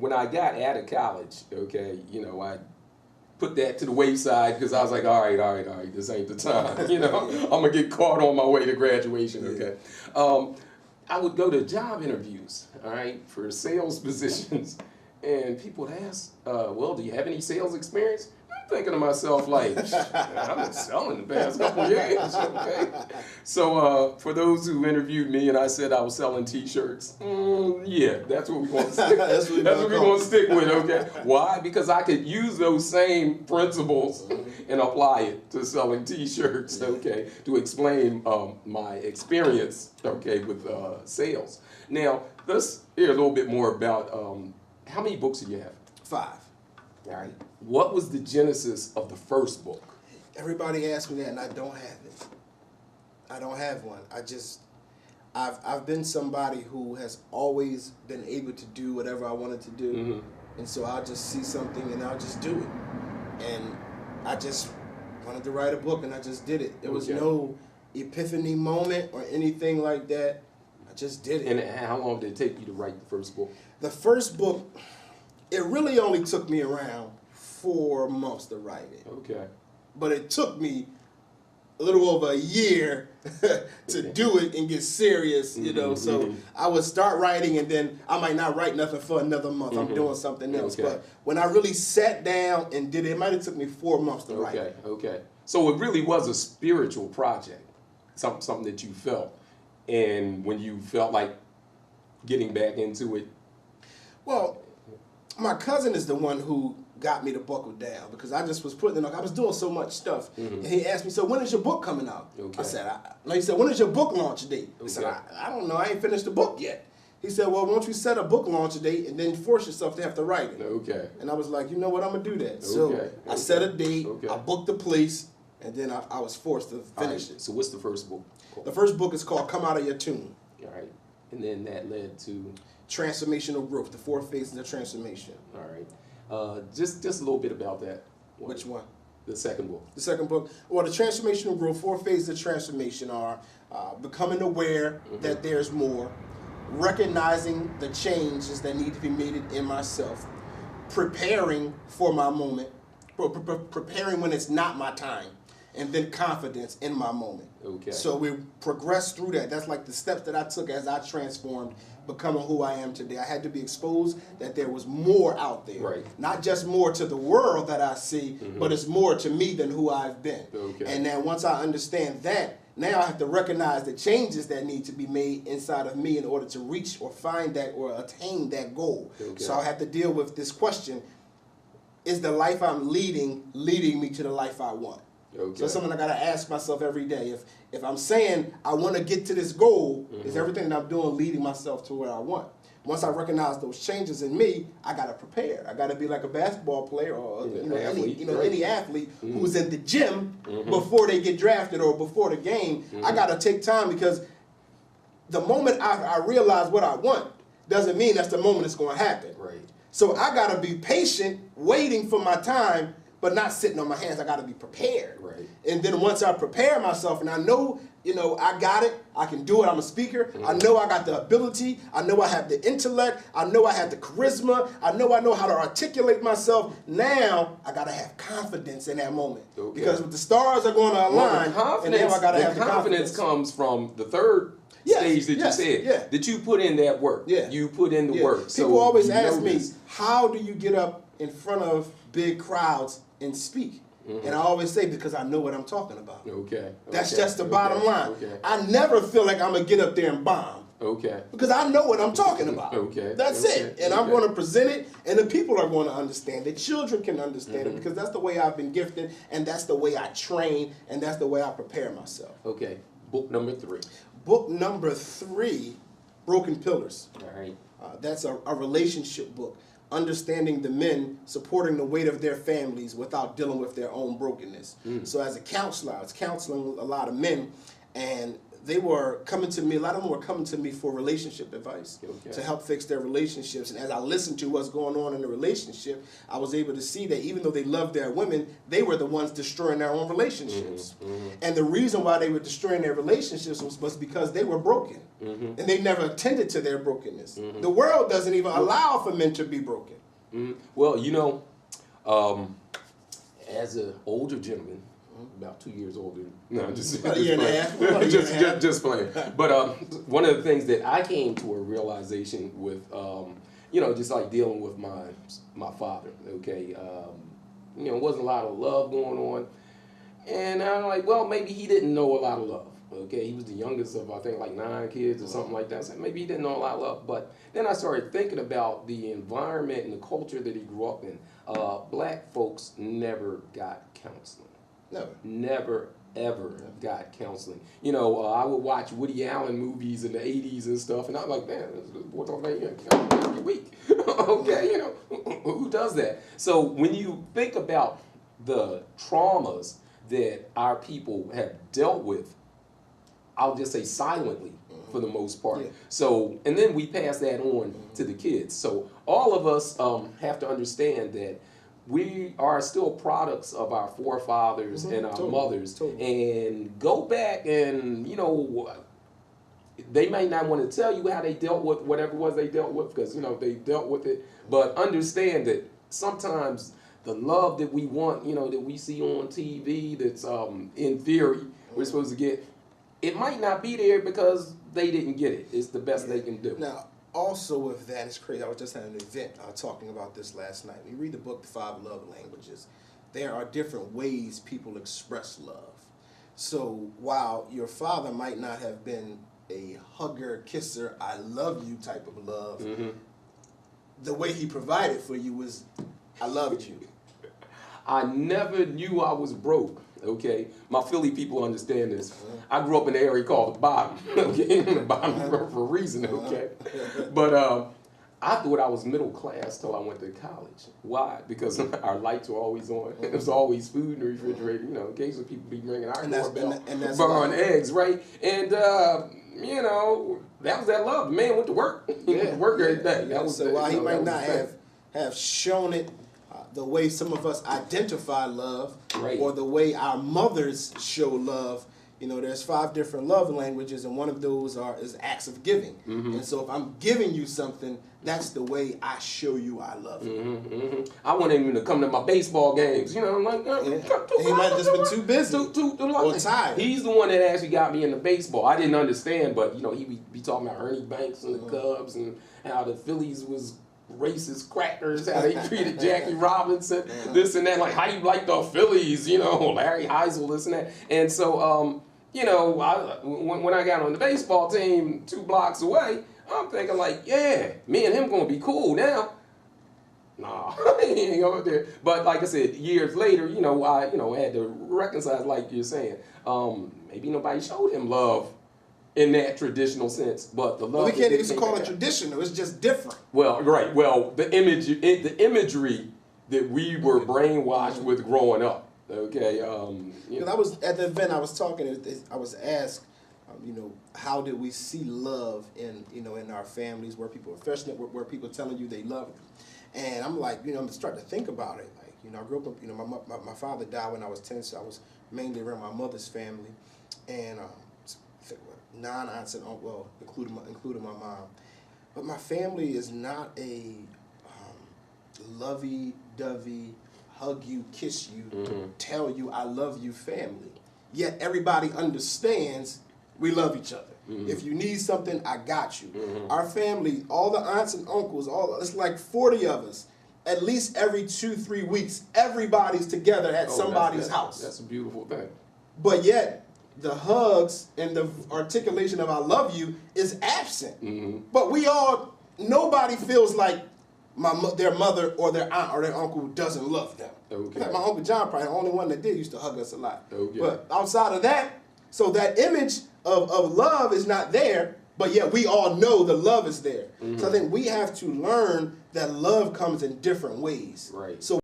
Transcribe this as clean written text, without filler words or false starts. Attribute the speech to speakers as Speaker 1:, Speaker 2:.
Speaker 1: when I got out of college, okay, you know, I put that to the wayside because I was like, all right, this ain't the time. You know, I'm gonna get caught on my way to graduation. Okay, I would go to job interviews, all right, for sales positions, and people would ask, well, do you have any sales experience? I'm thinking to myself, like, I've been selling the past couple of years, okay? So for those who interviewed me and I said I was selling T-shirts, yeah, that's what we're going to stick. That's what we're going to stick with, okay? Why? Because I could use those same principles and apply it to selling T-shirts, okay, to explain my experience, okay, with sales. Now, let's hear a little bit more about how many books do you have?
Speaker 2: 5.
Speaker 1: All right. What was the genesis of the first book?
Speaker 2: Everybody asks me that, and I don't have it. I don't have one. I've been somebody who has always been able to do whatever I wanted to do, and so I'll just see something and I'll just do it. And I just wanted to write a book, and I just did it. There was no epiphany moment or anything like that. I just did it.
Speaker 1: And how long did it take you to write the first book?
Speaker 2: The first book, it really only took me around 4 months to write it.
Speaker 1: Okay.
Speaker 2: But it took me a little over a year to do it and get serious, you know. So I would start writing, and then I might not write nothing for another month. I'm doing something else. But when I really sat down and did it, it might have took me 4 months to write it.
Speaker 1: Okay. So it really was a spiritual project, something that you felt. And when you felt like getting back into it?
Speaker 2: Well, my cousin is the one who got me to buckle down, because I just was I was doing so much stuff. And he asked me, so when is your book coming out? I said, he said, when is your book launch date? I said, I don't know, I ain't finished the book yet. He said, well, won't you set a book launch date and then force yourself to have to write it?
Speaker 1: Okay.
Speaker 2: And I was like, you know what, I'm gonna do that. So I set a date, I booked the place, and then I was forced to finish it.
Speaker 1: So what's the first book called?
Speaker 2: The first book is called Come Out of Your Tomb.
Speaker 1: All right. And then that led to?
Speaker 2: Transformational Growth, the 4 phases of transformation.
Speaker 1: All right. Just a little bit about that.
Speaker 2: Which one?
Speaker 1: The second book.
Speaker 2: The second book. Well, the Transformational Growth, 4 phases of transformation are becoming aware that there's more, recognizing the changes that need to be made in myself, preparing for my moment, preparing when it's not my time, and then confidence in my moment.
Speaker 1: Okay.
Speaker 2: So we progressed through that. That's like the steps that I took as I transformed, becoming who I am today. I had to be exposed that there was more out there.
Speaker 1: Right.
Speaker 2: Not just more to the world that I see, but it's more to me than who I've been.
Speaker 1: Okay.
Speaker 2: And then once I understand that, now I have to recognize the changes that need to be made inside of me in order to reach or find that or attain that goal.
Speaker 1: Okay.
Speaker 2: So I have to deal with this question: is the life I'm leading me to the life I want?
Speaker 1: Okay.
Speaker 2: So it's something I gotta ask myself every day. If I'm saying I want to get to this goal, is everything that I'm doing leading myself to where I want? Once I recognize those changes in me, I gotta prepare. I gotta be like a basketball player or any athlete who's in the gym before they get drafted or before the game. I gotta take time, because the moment I realize what I want doesn't mean that's the moment it's gonna happen.
Speaker 1: Right.
Speaker 2: So I gotta be patient, waiting for my time, but not sitting on my hands. I got to be prepared.
Speaker 1: Right.
Speaker 2: And then once I prepare myself and I know, I got it, I can do it, I'm a speaker, I know I got the ability, I know I have the intellect, I know I have the charisma, I know how to articulate myself, now I got to have confidence in that moment. Okay. Because the stars are going to align, and now I got to have the confidence.
Speaker 1: Comes from the third stage that you said, that you put in that work. Yeah. You put in the work.
Speaker 2: People always ask me, how do you get up in front of big crowds and speak? And I always say, because I know what I'm talking about.
Speaker 1: Okay.
Speaker 2: That's just the bottom line. Okay. I never feel like I'm going to get up there and bomb.
Speaker 1: Okay.
Speaker 2: Because I know what I'm talking about.
Speaker 1: Okay.
Speaker 2: That's it. And I'm going to present it, and the people are going to understand it. Children can understand it, because that's the way I've been gifted, and that's the way I train, and that's the way I prepare myself.
Speaker 1: Okay. Book number 3.
Speaker 2: Book number 3, Broken Pillars.
Speaker 1: All right.
Speaker 2: That's a relationship book. Understanding the men supporting the weight of their families without dealing with their own brokenness. So as a counselor, I was counseling a lot of men, and they were coming to me, a lot of them were coming to me for relationship advice,
Speaker 1: Okay.
Speaker 2: to help fix their relationships. And as I listened to what's going on in the relationship, I was able to see that even though they loved their women, they were the ones destroying their own relationships. And the reason why they were destroying their relationships was because they were broken. And they never attended to their brokenness. The world doesn't even allow for men to be broken.
Speaker 1: Well, you know, as an older gentleman, about 2 years older. No, I'm just
Speaker 2: About a year and a half. About a year and a half.
Speaker 1: just playing. But one of the things that I came to a realization with, you know, just like dealing with my father. Okay, you know, wasn't a lot of love going on, and I'm like, well, maybe he didn't know a lot of love. Okay, he was the youngest of, I think, like 9 kids or something like that. So maybe he didn't know a lot of love. But then I started thinking about the environment and the culture that he grew up in. Black folks never got counseling. Never, ever got counseling. You know, I would watch Woody Allen movies in the 80s and stuff, and I'm like, man, this boy talking about you every week. Okay, you know, who does that? So when you think about the traumas that our people have dealt with, I'll just say silently for the most part. So, and then we pass that on to the kids. So all of us have to understand that we are still products of our forefathers and our mothers, and go back and, you know, they may not want to tell you how they dealt with whatever it was they dealt with, because, you know, they dealt with it, but understand that sometimes the love that we want, you know, that we see on TV, that's in theory we're supposed to get, it might not be there because they didn't get it. It's the best they can do.
Speaker 2: Now, also with that, it's crazy. I was just at an event talking about this last night. When you read the book, The 5 Love Languages, there are different ways people express love. So while your father might not have been a hugger, kisser, I love you type of love, the way he provided for you was, I loved you.
Speaker 1: I never knew I was broke. Okay, my Philly people understand this. I grew up in an area called the Bottom. Okay, the Bottom for a reason. Okay, but I thought I was middle class till I went to college. Why? Because our lights were always on. There was always food in the refrigerator. You know, occasionally people be ringing our doorbell, burning eggs, right? And you know, that was that love. The man went to work. He went to work every day. That was
Speaker 2: so while he might not have shown it the way some of us identify love, or the way our mothers show love. You know, there's 5 different love languages, and one of those is acts of giving. And so if I'm giving you something, that's the way I show you I love you.
Speaker 1: I want him to come to my baseball games. You know, I'm like,
Speaker 2: he might have just been too busy or tired.
Speaker 1: He's the one that actually got me into baseball. I didn't understand, but, you know, he be talking about Ernie Banks and the Cubs and how the Phillies was racist crackers, how they treated Jackie Robinson, this and that, like how you like the Phillies, you know, Larry Heisel, this and that. And so, you know, when I got on the baseball team 2 blocks away, I'm thinking like, yeah, me and him gonna be cool now. Nah, he ain't over there. But like I said, years later, you know, I had to reconcile, like you're saying. Maybe nobody showed him love in that traditional sense, but the love.
Speaker 2: Well, we can't even call it traditional. It's just different.
Speaker 1: Well, right. Well, the imagery that we were brainwashed with growing up. Okay.
Speaker 2: Because I was at the event, I was talking. I was asked, you know, how did we see love in, you know, in our families, where people are affectionate, where people are telling you they love you, and I'm like, you know, I'm starting to think about it. Like, you know, I grew up, you know, my father died when I was 10, so I was mainly around my mother's family, and 9 aunts and uncles, well, including my mom. But my family is not a lovey-dovey, hug you, kiss you, tell you I love you family. Yet everybody understands we love each other. If you need something, I got you. Our family, all the aunts and uncles, it's like 40 of us. At least every 2-3 weeks, everybody's together at somebody's house.
Speaker 1: That's a beautiful thing.
Speaker 2: But yet, the hugs and the articulation of I love you is absent. But nobody feels like their mother or their aunt or their uncle doesn't love them. Like my Uncle John, probably the only one that used to hug us a lot. But outside of that, so that image of love is not there, but yet we all know the love is there. So I think we have to learn that love comes in different ways.
Speaker 1: Right.
Speaker 2: So